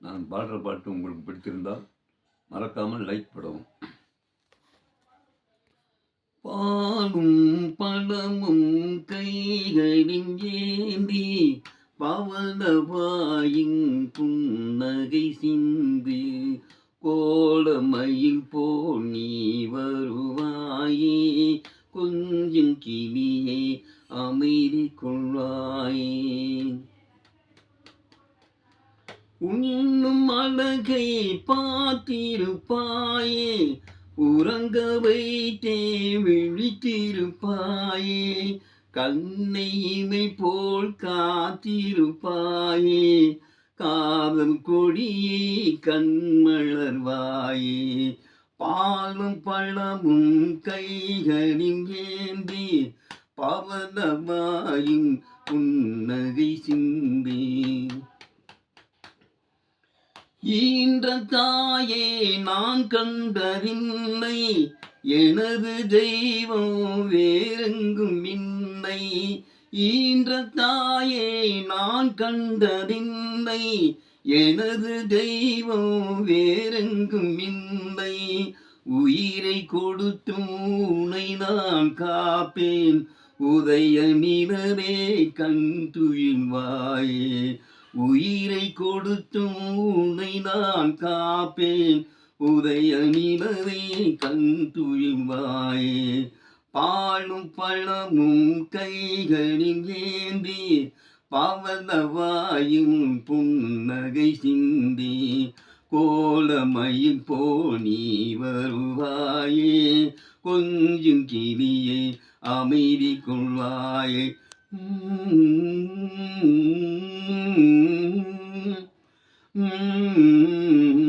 நான் பாடுற பாட்டு உங்களுக்கு பிடித்திருந்தால் மறக்காமல் லைக் போடவும். பாலும் பழமும் கைகளின் ஏந்தி பவளவாயின் புன்னகை சிந்து கோலமயில் போல் நீ வருவாயே கொஞ்சம் கிளியே அமைதி கொள்வாயே. உண்ணும் அழகை பார்த்திருப்பாயே உறங்க வைத்தே விழித்திருப்பாயே கண்ணை இமை போல் காத்திருப்பாயே காதல் கொடியே கண்மலர்வாயே. பாலும் பழமும் கைகளில் ஏந்தி பவளவாயின் புன்னகை சிந்தி ஈன்ற தாயே நான் கண்டறின்னை எனது தெய்வம் வேறெங்கும் இல்லை. ஈன்ற தாயே நான் கண்டறின்னை எனது தெய்வம் வேறெங்கும் இல்லை. உயிரை கொடுத்தும் உனை நான் காப்பேன் உதய நிலவே கண் துயில்வாயே. உயிரை கொடுத்தும் உன்னை நான் காப்பேன் உதய நிலவே கண் துயில்வாயே. பாலும் பழமும் கைகளில் ஏந்தி பவளவாயின் புன்னகை சிந்தி கோலமயில் போல் நீ வருவாயே கொஞ்சம் கிளியே அமைதி கொள்வாயே. Mm-hmm.